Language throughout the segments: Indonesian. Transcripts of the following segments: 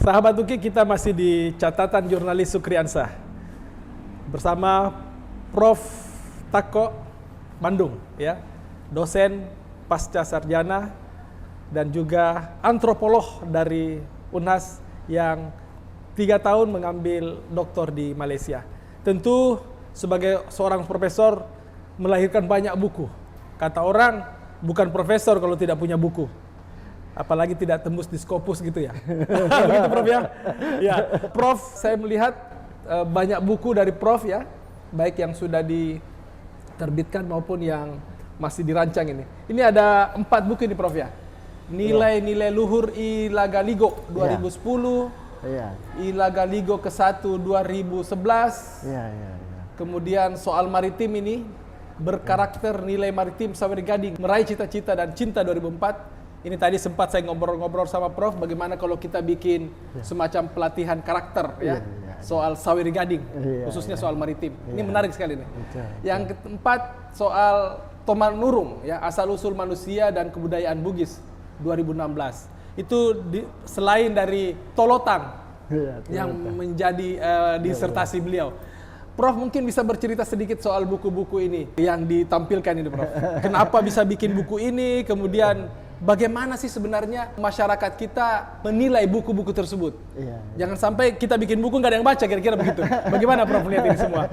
Sahabat Uki, kita masih di catatan jurnalis Sukriansah bersama Prof. Tako Bandung, ya, dosen pasca sarjana dan juga antropolog dari Unhas yang 3 tahun mengambil doktor di Malaysia. Tentu sebagai seorang profesor melahirkan banyak buku. Kata orang bukan profesor kalau tidak punya buku. Apalagi tidak tembus di Scopus gitu ya. Begitu Prof ya. Ya, Prof, saya melihat banyak buku dari Prof ya, baik yang sudah diterbitkan maupun yang masih dirancang ini. Ini ada 4 buku ini Prof ya. Nilai-nilai luhur I Lagaligo 2010, I Lagaligo ke-1 2011. Kemudian soal maritim ini, berkarakter nilai maritim Saweri Gading, meraih cita-cita dan cinta 2004. Ini tadi sempat saya ngobrol-ngobrol sama Prof, bagaimana kalau kita bikin semacam pelatihan karakter ya, soal Saweri Gading, khususnya soal maritim. Ini menarik sekali nih. Yang keempat soal Tomanurung ya, asal-usul manusia dan kebudayaan Bugis 2016. Itu selain dari Tolotang yang menjadi disertasi beliau. Prof mungkin bisa bercerita sedikit soal buku-buku ini yang ditampilkan ini Prof. Kenapa bisa bikin buku ini, kemudian bagaimana sih sebenarnya masyarakat kita menilai buku-buku tersebut? Jangan sampai kita bikin buku nggak ada yang baca, kira-kira begitu. Bagaimana Prof lihat ini semua?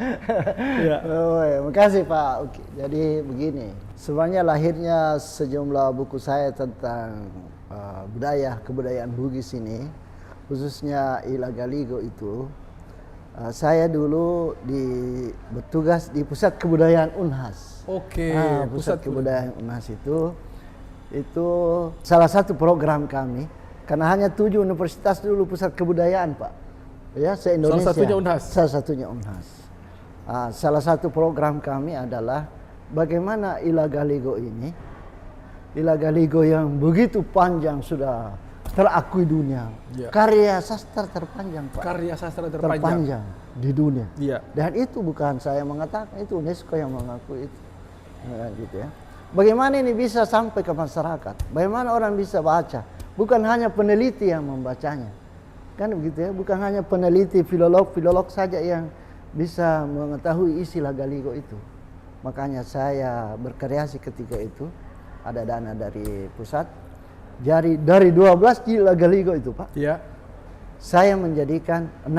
Makasih Pak Uki. Jadi begini, sebenarnya lahirnya sejumlah buku saya tentang kebudayaan Bugis ini, khususnya I Lagaligo itu. Saya dulu bertugas di Pusat Kebudayaan Unhas. Pusat Kebudayaan Unhas itu salah satu program kami, karena hanya 7 universitas dulu pusat kebudayaan Pak, ya, se-Indonesia. Salah satunya Unhas. Salah satu program kami adalah bagaimana I Lagaligo ini, I Lagaligo yang begitu panjang sudah terakui dunia, karya sastra terpanjang Pak. Karya sastra terpanjang di dunia. Dan itu bukan saya mengatakan, itu UNESCO yang mengakui itu, gitu ya. Bagaimana ini bisa sampai ke masyarakat? Bagaimana orang bisa baca? Bukan hanya peneliti yang membacanya, kan begitu ya? Bukan hanya peneliti, filolog saja yang bisa mengetahui isi Lagaligo itu. Makanya saya berkreasi ketika itu, ada dana dari pusat. Jadi dari 12 jilid Lagaligo itu Pak, saya menjadikan 6.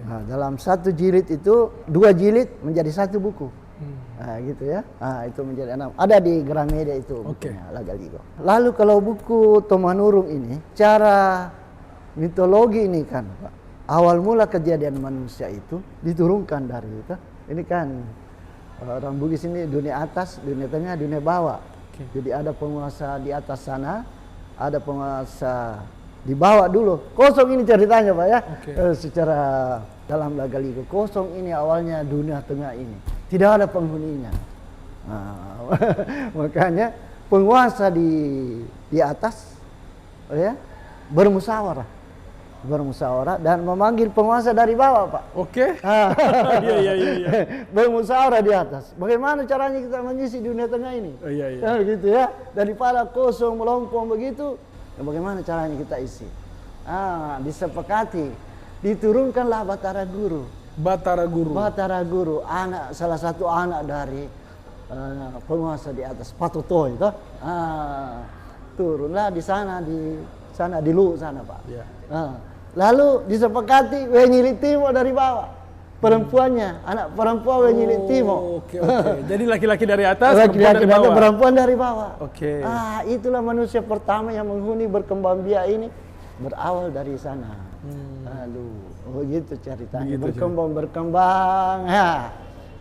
Nah, dalam 1 jilid itu 2 jilid menjadi 1 buku. Gitu ya. Itu menjadi 6. Ada di Gramedia itu bukunya Lagaligo. Lalu kalau buku Tomanurung ini, cara mitologi ini kan Pak, awal mula kejadian manusia itu diturunkan dari itu. Ini kan orang Bugis ini dunia atas, dunia tengah, dunia bawah. Jadi ada penguasa di atas sana, ada penguasa di bawah dulu. Kosong ini ceritanya Pak ya. Secara dalam Lagaligo, kosong ini awalnya dunia tengah ini. Tidak ada penghuninya. Makanya penguasa di atas ya, bermusyawarah dan memanggil penguasa dari bawah Pak. Bermusyawarah di atas. Bagaimana caranya kita mengisi dunia tengah ini? Gitu ya. Daripada kosong melompong begitu, bagaimana caranya kita isi? Disepakati, diturunkanlah Batara Guru, salah satu anak dari penguasa di atas, Patotoy itu. Turunlah di sana di Lu sana Pak. Lalu disepakati Wenyili Timo dari bawah, perempuannya, anak perempuan Wenyili Timo. Jadi laki-laki dari atas, perempuan dari bawah. Itulah manusia pertama yang menghuni berkembang biak ini, berawal dari sana. Begitu ceritanya. Berkembang.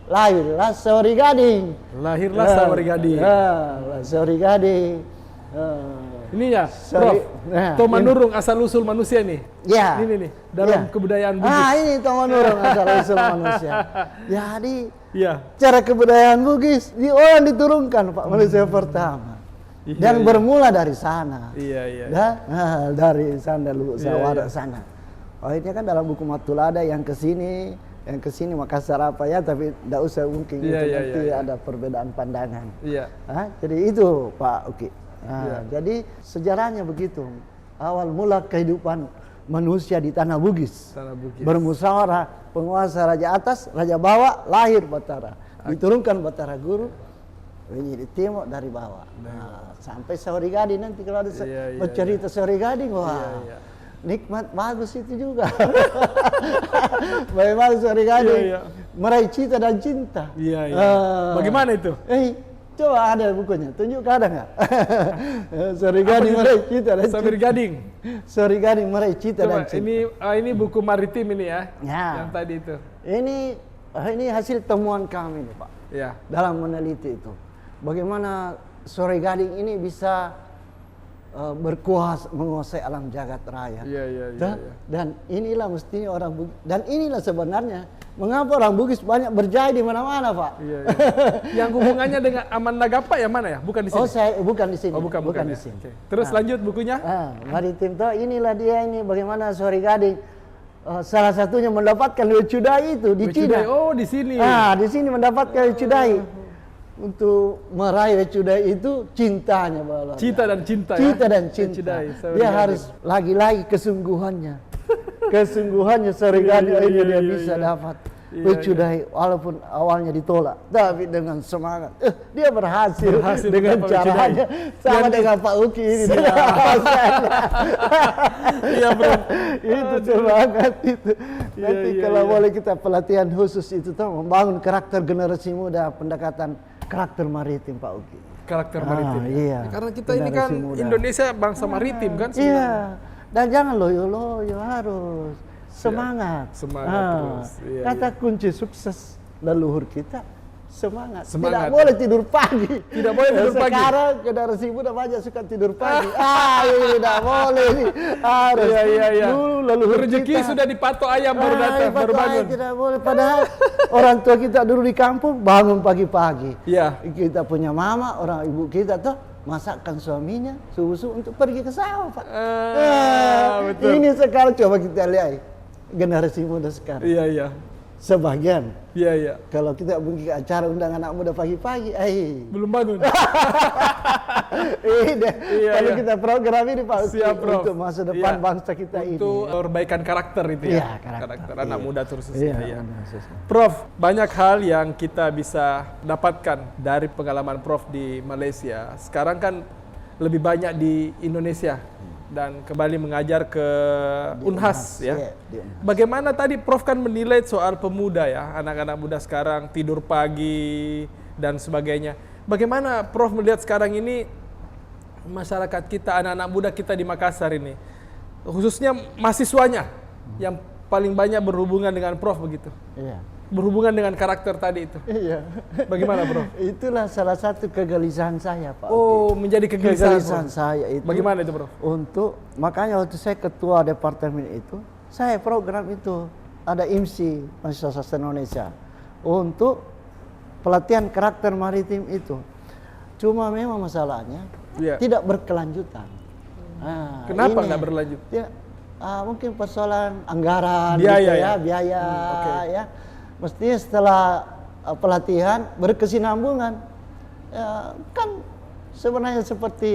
Lahirlah Saweri Gading. Saweri Gading. Ini ya, Prof. Tomanurung asal-usul manusia nih. Ini nih, dalam kebudayaan Bugis. Ini Tomanurung asal-usul manusia. Jadi, cara kebudayaan Bugis orang diturunkan Pak, manusia pertama. Dan bermula dari sana. Dari sana dulu, Sawara sana. Ini kan dalam buku Matulada yang kesini Makassar apa ya, tapi tidak usah mungkin nanti ada perbedaan pandangan. Jadi itu Pak Uki. Jadi sejarahnya begitu. awal mula kehidupan manusia di tanah Bugis. Tanah Bugis. Bermusyawarah, penguasa raja atas, raja bawah, lahir Batara. Diturunkan Batara Guru, ini di timur dari bawah. Nah, sampai Sahuri Gading nanti kalau ada bercerita Sahuri Gading, wah. Nikmat bagus itu juga. Bagaimana Sahuri Gading meraih cita dan cinta. Bagaimana itu? Coba ada bukunya, tunjuk ada nggak? Sahuri Gading meraih cita dan cinta. Sahuri Gading. Sahuri Gading meraih cita dan cinta. Ini buku maritim ini ya, ya. yang tadi itu. Ini hasil temuan kami nih Pak. Ya. Dalam meneliti itu. Bagaimana Sahuri Gading ini bisa berkuasa menguasai alam jagat raya. Dan inilah mestinya orang Bugis. Dan inilah sebenarnya mengapa orang Bugis banyak berjaya di mana-mana, Pak. Yang hubungannya dengan Aman Nagapa yang mana ya? Bukan di sini. Bukan di sini. Bukan di ya. sini. Okay. Terus lanjut bukunya. Maritim toh inilah dia ini bagaimana Sahuri Gading salah satunya mendapatkan wecudai itu di Cina. Oh, di sini. Di sini mendapatkan wecudai. Untuk meraih wecudai itu cintanya, Bapak. Cinta dan cinta. Cinta dan cinta. Dia harus lagi-lagi kesungguhannya. Kesungguhannya Sahuri Gading akhirnya dia bisa dapat wecudai walaupun awalnya ditolak, tapi dengan semangat. Dia berhasil dengan caranya sama dengan Pak Uki ini. Iya, Bro. Itu semangat itu. Nanti kalau boleh kita pelatihan khusus itu tuh membangun karakter generasi muda, pendekatan karakter maritim Pak Uki. Karakter maritim. Iya. Karena kita ini kan Indonesia bangsa maritim kan sebenarnya. Iya. Dan jangan loyo-loyo, harus semangat. Semangat terus. Kata kunci sukses leluhur kita semangat. Tidak boleh tidur pagi. Tidak boleh tidur pagi. Sekarang generasi muda banyak suka tidur pagi. Tidak boleh ini. Harus. Dulu leluhur rezeki kita sudah dipatok ayam baru datang, baru bangun. Tidak boleh. Padahal orang tua kita dulu di kampung bangun pagi-pagi. Iya. Kita punya mama, orang ibu kita tuh masakkan suaminya susu untuk pergi ke sawah, Pak. Betul. Ini sekarang coba kita lihat generasi muda sekarang. Iya. Sebagian. Iya. Kalau kita pergi ke acara undang anak muda pagi-pagi, belum bangun. Kalau kita program ini Pak, siap, Prof. untuk masa depan bangsa kita ini. Untuk perbaikan karakter itu ya. Karakter anak muda khususnya. Prof, banyak hal yang kita bisa dapatkan dari pengalaman Prof di Malaysia. Sekarang kan lebih banyak di Indonesia. Dan kembali mengajar ke Unhas ya. Bagaimana tadi Prof kan menilai soal pemuda ya, anak-anak muda sekarang tidur pagi dan sebagainya. Bagaimana Prof melihat sekarang ini masyarakat kita, anak-anak muda kita di Makassar ini, khususnya mahasiswanya yang paling banyak berhubungan dengan Prof begitu? Iya. Berhubungan dengan karakter tadi itu. Iya. Bagaimana, Bro? Itulah salah satu kegelisahan saya, Pak. Oh, menjadi kegelisahan saya itu. Bagaimana itu, Bro? Makanya waktu saya ketua departemen itu, saya program itu ada IMSI, Mahasiswa Sastra Indonesia, untuk pelatihan karakter maritim itu. Cuma memang masalahnya tidak berkelanjutan. Kenapa nggak berlanjut? Mungkin persoalan anggaran, biaya, ya. Mestinya setelah pelatihan berkesinambungan. Kan sebenarnya seperti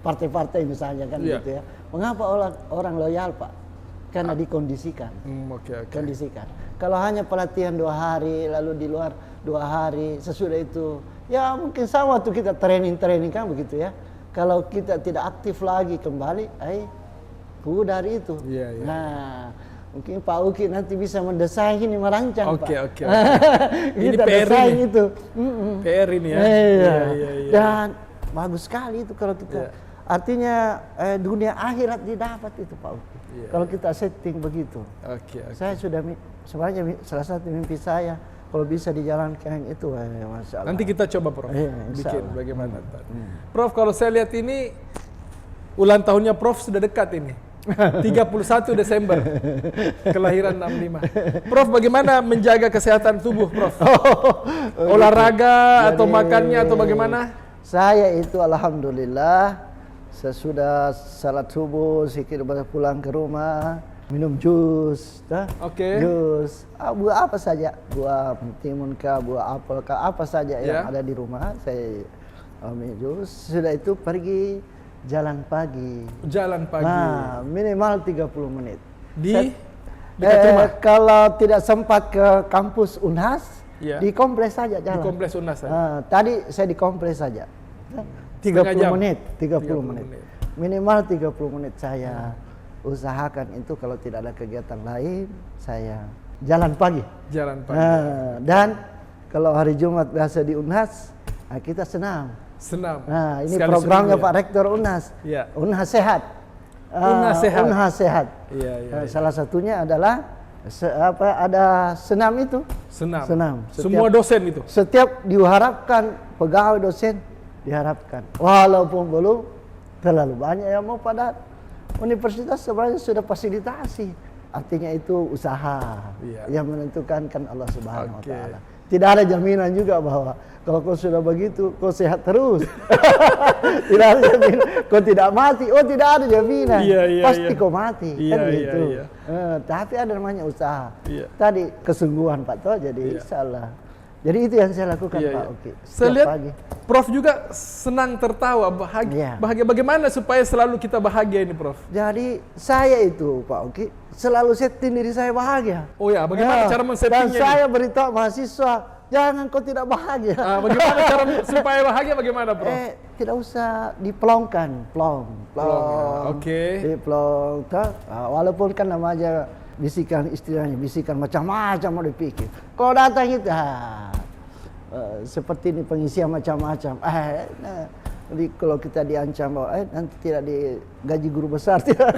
partai-partai misalnya kan gitu ya. Mengapa orang loyal, Pak? Karena dikondisikan. Kondisikan. Kalau hanya pelatihan 2 hari, lalu di luar 2 hari, sesudah itu ya mungkin sama tuh kita training kan begitu ya. Kalau kita tidak aktif lagi kembali, pudar itu. Nah, mungkin Pak Uki nanti bisa mendesain ini, merancang, Pak. Oke. Ini PR ini. Itu. PR ini ya. Iya. Dan bagus sekali itu kalau kita. Artinya dunia akhirat didapat itu, Pak Uki. Kalau kita setting begitu. Saya sudah sebenarnya salah satu mimpi saya kalau bisa dijalankan itu, Masya Allah. Nanti kita coba, Prof. Bikin bagaimana. Prof, kalau saya lihat ini ulang tahunnya Prof sudah dekat ini. 31 Desember kelahiran 65. Prof, bagaimana menjaga kesehatan tubuh, Prof? Olahraga atau makannya atau bagaimana? Saya itu alhamdulillah sesudah salat subuh sedikit pulang ke rumah minum jus, jus, buah apa saja, buah timun kah, buah apel kah, apa saja yang ada di rumah saya minum jus. Sudah itu pergi jalan pagi. Jalan pagi. Nah, minimal 30 menit. Di dekat rumah? Kalau tidak sempat ke kampus Unhas, Ya. di kompleks saja Di jalan. kompleks Unhas. Tadi saya di kompleks saja. Setengah 30 jam? menit, 30 30 menit. menit. Minimal 30 menit saya usahakan itu kalau tidak ada kegiatan lain, saya jalan pagi. Jalan pagi. Dan kalau hari Jumat biasa di Unhas, kita senam. Senam. Nah, ini Sekali programnya seminggu, Pak Rektor Unhas. Ya. Unhas Sehat. Unhas Sehat. Unhas Sehat. Iya, iya, iya. Salah satunya adalah ada senam itu. Senam. Senam. Semua dosen itu. Setiap diharapkan pegawai dosen diharapkan. Walaupun belum terlalu banyak yang mau pada universitas sebenarnya sudah fasilitasi. Artinya itu usaha. Iya. Yang menentukan kan Allah Subhanahu wa Oke. taala. Tidak ada jaminan juga bahwa kalau kau sudah begitu, kau sehat terus. Tidak ada jaminan. Kau tidak mati. Oh, tidak ada jaminan. Iya, iya, Pasti iya. kau mati. Iya, Kan iya, gitu. iya. Tapi ada namanya usaha. Iya. Tadi kesungguhan Pak Toh, jadi Iya. insya Allah. Jadi itu yang saya lakukan Iya, Pak iya. Oki. Saya Setiap lihat pagi. Prof juga senang tertawa, bahagia. Iya. Bahagia bagaimana supaya selalu kita bahagia ini, Prof? Jadi saya itu Pak Oki selalu setting diri saya bahagia. Oh ya, bagaimana cara Dan men-settingnya? saya beritahu mahasiswa, jangan kau tidak bahagia. Bagaimana cara supaya bahagia bagaimana, Prof? Tidak usah diplongkan, plong. Plong, ya. Oke. Diplong, walaupun kan namanya bisikan istilahnya, bisikan macam-macam mau dipikir. Kalau datang itu, seperti ini pengisian macam-macam. Jadi kalau kita diancam bahwa nanti tidak digaji guru besar, tidak.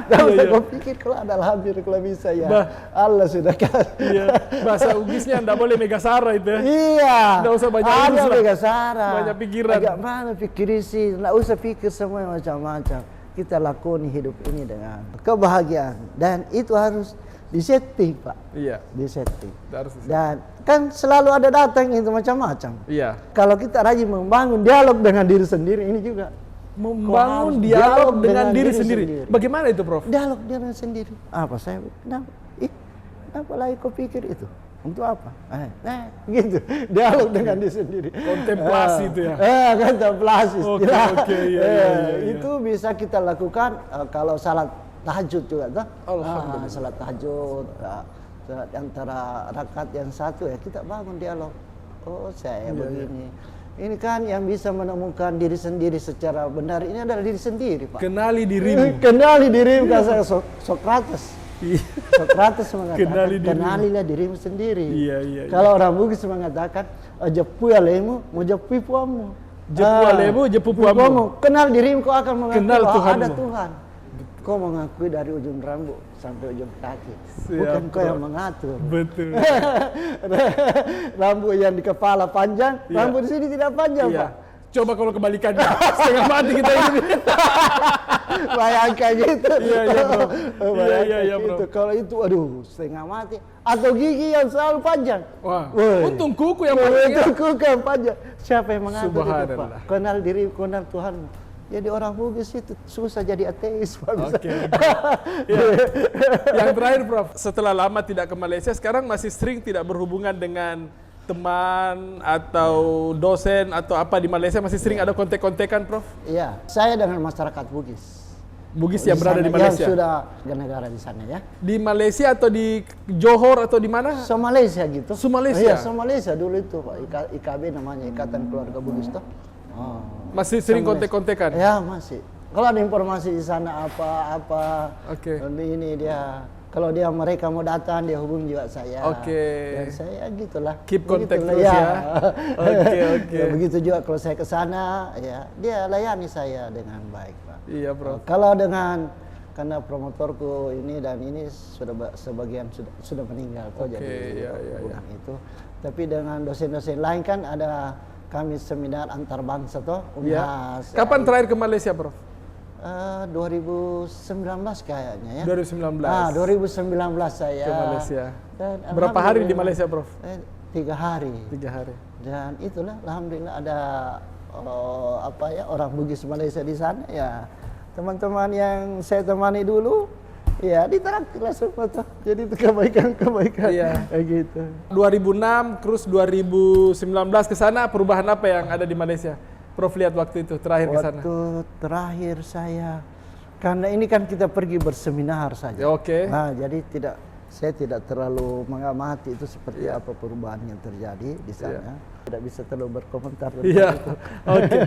Dah usah kau pikir kalau ada alhamdulillah kalau bisa ya. Allah sudah kasih. Iya, bahasa Ugisnya enggak boleh megasara itu ya. Iya. Nggak usah banyak ada urus lah. megasara. Banyak pikiran. Agak mana pikir isi, nggak usah pikir semua yang macam-macam. Kita lakoni hidup ini dengan kebahagiaan dan itu harus disetting Pak. Iya. Disetting. Harus. Dan kan selalu ada datang itu macam-macam. Iya. Kalau kita rajin membangun dialog dengan diri sendiri ini juga. Membangun harus dialog dengan diri sendiri. Bagaimana itu, Prof? Dialog dengan sendiri. Apa saya? Kenapa lagi kau pikir itu? Untuk apa? Gitu. Dialog dengan diri sendiri. Kontemplasi itu ya. Kontemplasi. Oke, iya. Itu bisa kita lakukan kalau salat tahajud juga tuh. Alhamdulillah. Salat tahajud. Antara rakaat yang satu ya kita bangun dialog. Oh saya begini. Ini kan yang bisa menemukan diri sendiri secara benar ini adalah diri sendiri Pak. Kenali dirimu. Kenali dirimu kata Sokrates. Iya. Sokrates mengatakan Kenali dirimu. kenalilah dirimu sendiri. Iya. Kalau orang Bugis mengatakan jepu alemu, mau jepu puamu. Jepu alemu, jepu puamu. Kenal dirimu kau akan mengakui Kenal bahwa Tuhanmu. ada Tuhan. Kau mengakui dari ujung rambut sampai ujung kaki. Siap, Bukan kau Prof. yang mengatur. Betul. Rambut yang di kepala panjang, Iya. rambut di sini tidak panjang Iya. Pak. Coba kalau kebalikannya, setengah mati kita ini. Bayangkan gitu. Iya, Bro. Bayangkan Iya, Bro. gitu. Kalau itu aduh setengah mati atau gigi yang selalu panjang. Wah, Woi. untung kuku yang panjang. Itu kuku yang panjang. Siapa yang mengatur itu Pak? Subhanallah. Kenal diri, kenal Tuhanmu. Jadi orang Bugis itu susah jadi ateis Pak. Oke. Ya. Yang terakhir, Prof, setelah lama tidak ke Malaysia, sekarang masih sering tidak berhubungan dengan teman atau dosen atau apa di Malaysia, masih sering ada kontek-kontekan, Prof? Iya, saya dengan masyarakat Bugis. Bugis yang berada di sana, Malaysia. Yang sudah negara di sana ya. Di Malaysia atau di Johor atau di mana? Malaysia gitu. Malaysia? Iya, Malaysia dulu itu Pak. IKB namanya Ikatan Keluarga Bugis toh. Masih sering Malaysia. kontek-kontekan? Ya masih. Kalau ada informasi di sana apa-apa, Oke. ini dia. Kalau mereka mau datang dia hubungi juga saya. Oke. Dan saya gitulah. Keep contact Begitulah, terus ya. Oke. Ya, begitu juga kalau saya ke sana, ya dia layani saya dengan baik Pak. Iya, Prof. Kalau karena promotorku ini dan ini sebagian sudah meninggal toh, Oke, jadi iya. hubungan itu. Tapi dengan dosen-dosen lain kan ada kami seminar antar bangsa toh. Iya. Unhas. Kapan terakhir ke Malaysia, Prof? 2019 kayaknya ya. 2019. 2019 saya Ke Malaysia. Dan Berapa hari di alhamdulillah, Malaysia, Prof? 3 hari. 3 hari. Dan itulah alhamdulillah ada orang Bugis Malaysia di sana ya. Teman-teman yang saya temani dulu ya ditraktirlah semua tuh. Jadi itu kebaikan-kebaikan Iya. kayak gitu. 2006 terus 2019 ke sana, perubahan apa yang ada di Malaysia? Prof lihat waktu itu terakhir ke sana? Waktu terakhir saya, karena ini kan kita pergi berseminar saja. Ya, oke. Nah, jadi saya tidak terlalu mengamati itu seperti apa perubahan yang terjadi di sana. Tidak bisa terlalu berkomentar tentang Iya. itu. Oke.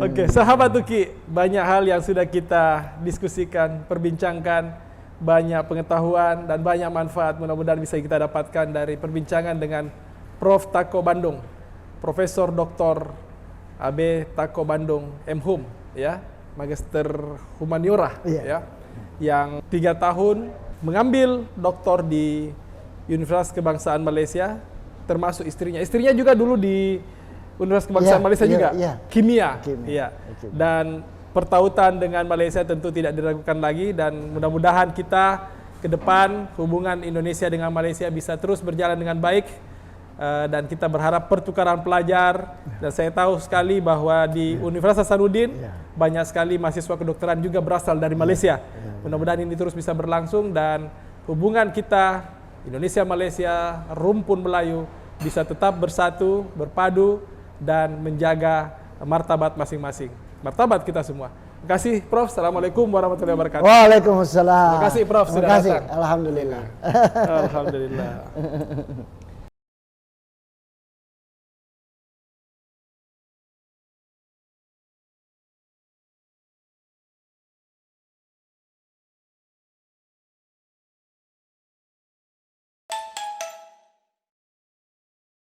Oke, sahabat Uki, banyak hal yang sudah kita diskusikan, perbincangkan, banyak pengetahuan dan banyak manfaat mudah-mudahan bisa kita dapatkan dari perbincangan dengan Prof Tako Bandung, Profesor Dr. AB Tako Bandung MHum, ya, Magister Humaniora, ya, yang 3 tahun mengambil doktor di Universitas Kebangsaan Malaysia, termasuk istrinya. Istrinya juga dulu di Universitas Kebangsaan Malaysia juga, kimia. Ya. Dan pertautan dengan Malaysia tentu tidak diragukan lagi, dan mudah-mudahan kita ke depan hubungan Indonesia dengan Malaysia bisa terus berjalan dengan baik. Dan kita berharap pertukaran pelajar, dan saya tahu sekali bahwa di Universitas Hasanuddin banyak sekali mahasiswa kedokteran juga berasal dari Malaysia. Mudah-mudahan ini terus bisa berlangsung dan hubungan kita Indonesia-Malaysia, rumpun Melayu bisa tetap bersatu, berpadu dan menjaga martabat masing-masing. Martabat kita semua. Terima kasih Prof. Assalamualaikum warahmatullahi wabarakatuh. Waalaikumsalam. Terima kasih Prof. sudah datang. Alhamdulillah. Alhamdulillah.